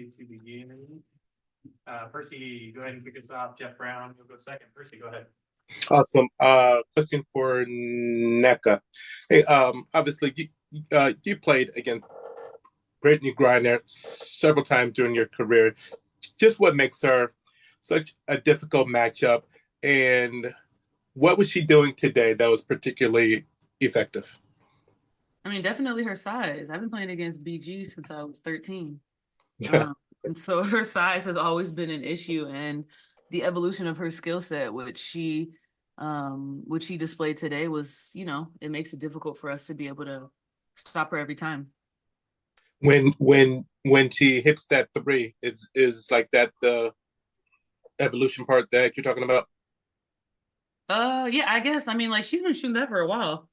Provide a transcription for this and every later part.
to begin. Percy, go ahead and kick us off. Jeff Brown, you'll go second. Percy, go ahead. Awesome. Question for Nneka. Hey, obviously you played against Brittney Griner several times during your career. Just what makes her such a difficult matchup, and what was she doing today that was particularly effective? I mean, definitely her size. I've been playing against BG since I was 13. And so her size has always been an issue, and the evolution of her skill set, which she displayed today, was, it makes it difficult for us to be able to stop her every time. When she hits that three, is like that the evolution part that you're talking about? Yeah, I guess. I mean, like, she's been shooting that for a while.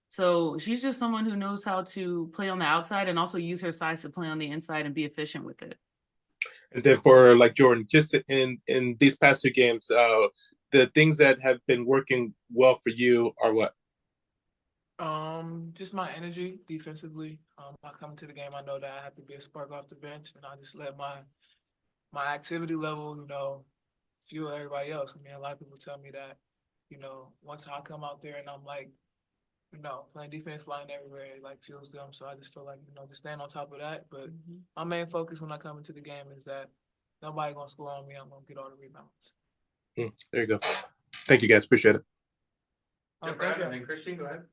So she's just someone who knows how to play on the outside and also use her size to play on the inside and be efficient with it. And then for like Jordan, just in these past two games, the things that have been working well for you are what? Just my energy defensively. I come into the game, I know that I have to be a spark off the bench, and I just let my activity level, fuel everybody else. I mean, a lot of people tell me that, once I come out there and I'm like, playing defense, flying everywhere, it like fuels them. So I just feel like, just staying on top of that. But my main focus when I come into the game is that nobody gonna score on me. I'm gonna get all the rebounds. There you go. Thank you, guys. Appreciate it. Jeff Brown, and then Christian, go ahead.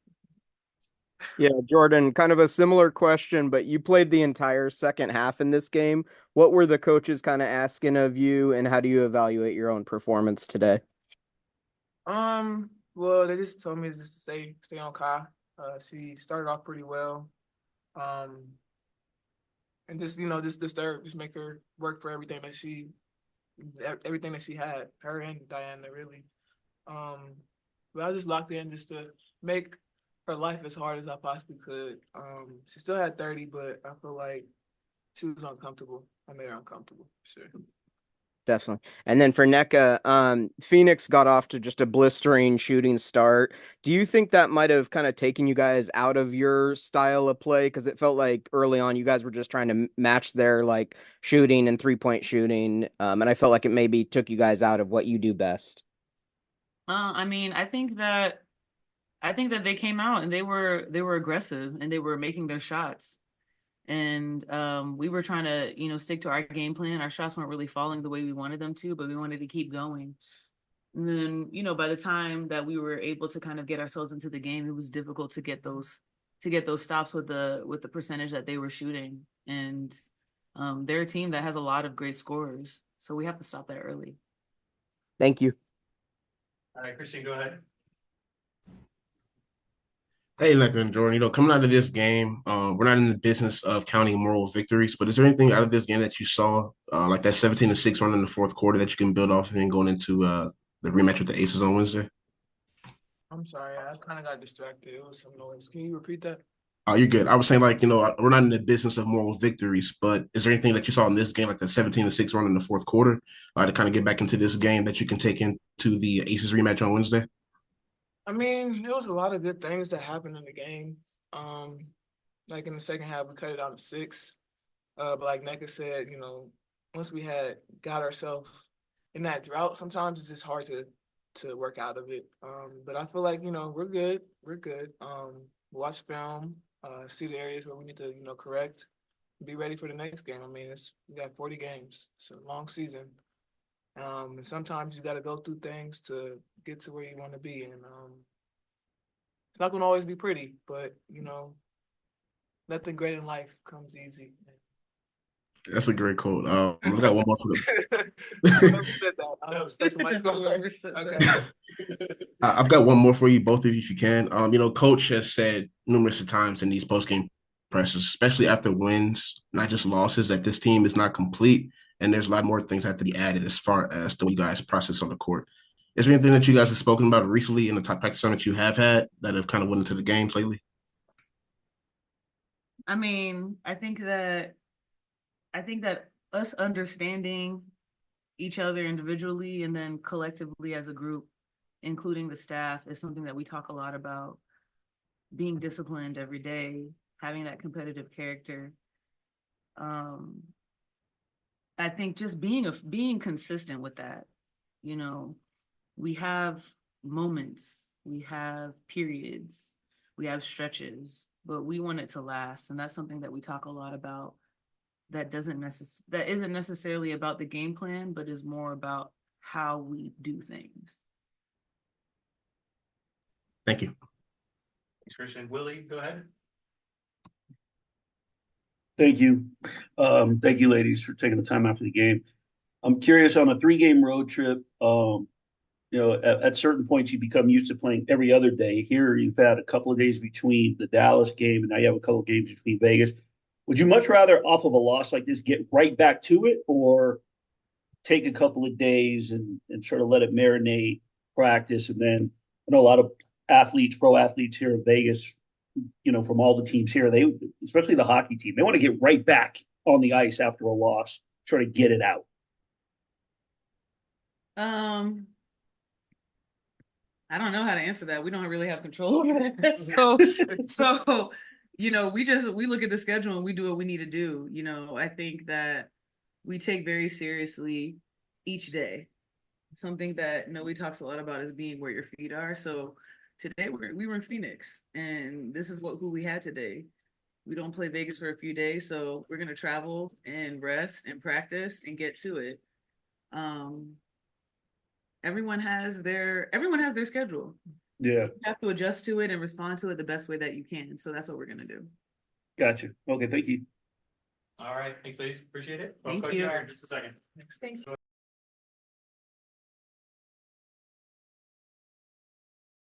Yeah, Jordan, kind of a similar question, but you played the entire second half in this game. What were the coaches kind of asking of you, and how do you evaluate your own performance today? Well, they just told me just to stay on Kai. She started off pretty well. And just just make her work for everything that she had, her and Diana really. But I just locked in just to make her life as hard as I possibly could. She still had 30, but I feel like she was uncomfortable. I made her uncomfortable, for sure. Definitely. And then for Nneka, Phoenix got off to just a blistering shooting start. Do you think that might have kind of taken you guys out of your style of play? Because it felt like early on you guys were just trying to match their like shooting and 3-point shooting. And I felt like it maybe took you guys out of what you do best. I mean, I think that they came out and they were aggressive and they were making their shots. And we were trying to, stick to our game plan. Our shots weren't really falling the way we wanted them to, but we wanted to keep going. And then, by the time that we were able to kind of get ourselves into the game, it was difficult to get those stops with the percentage that they were shooting. And they're a team that has a lot of great scorers, so we have to stop that early. Thank you. All right, Christian, go ahead. Hey, Nneka and Jordan, coming out of this game, we're not in the business of counting moral victories, but is there anything out of this game that you saw, like that 17-6 run in the fourth quarter that you can build off and then going into the rematch with the Aces on Wednesday? I'm sorry, I kind of got distracted. It was some noise. Can you repeat that? Oh, you're good. I was saying, we're not in the business of moral victories, but is there anything that you saw in this game, like the 17-6 run in the fourth quarter, to kind of get back into this game that you can take into the Aces rematch on Wednesday? I mean, there was a lot of good things that happened in the game. Like in the second half, we cut it down to 6. But like Nneka said, once we had got ourselves in that drought, sometimes it's just hard to work out of it. But I feel like, we're good. We're good. Watch film, see the areas where we need to, correct, be ready for the next game. I mean, we got 40 games. It's a long season. And sometimes you got to go through things to get to where you want to be. And it's not going to always be pretty, but, nothing great in life comes easy. That's a great quote. I've got one more for I've got one more for you, both of you, if you can. Coach has said numerous times in these post-game pressers, especially after wins, not just losses, that this team is not complete. And there's a lot more things that have to be added as far as the way you guys process on the court. Is there anything that you guys have spoken about recently in the top practice that you have had that have kind of went into the games lately? I mean, I think that us understanding each other individually and then collectively as a group, including the staff, is something that we talk a lot about. Being disciplined every day, having that competitive character. I think just being consistent with that, you know, we have moments, we have periods, we have stretches, but we want it to last. And that's something that we talk a lot about. That isn't necessarily about the game plan, but is more about how we do things. Thank you. Thanks, Christian. Willie, go ahead. Thank you. Thank you, ladies, for taking the time after the game. I'm curious on a 3-game road trip. At certain points you become used to playing every other day. Here you've had a couple of days between the Dallas game, and now you have a couple of games between Vegas. Would you much rather, off of a loss like this, get right back to it, or take a couple of days and sort of let it marinate, practice, and then I know a lot of pro athletes here in Vegas, from all the teams here, they, especially the hockey team, they want to get right back on the ice after a loss, try to get it out. I don't know how to answer that. We don't really have control over it. So, we look at the schedule and we do what we need to do. I think that we take very seriously each day. Something that Noe talks a lot about is being where your feet are. So today we were in Phoenix, and this is who we had today. We don't play Vegas for a few days, so we're gonna travel and rest and practice and get to it. Everyone has their schedule. Yeah. You have to adjust to it and respond to it the best way that you can. So that's what we're gonna do. Gotcha. Okay, thank you. All right. Thanks, ladies. Appreciate it. Thank Coach you. Yard, just a second. Thanks.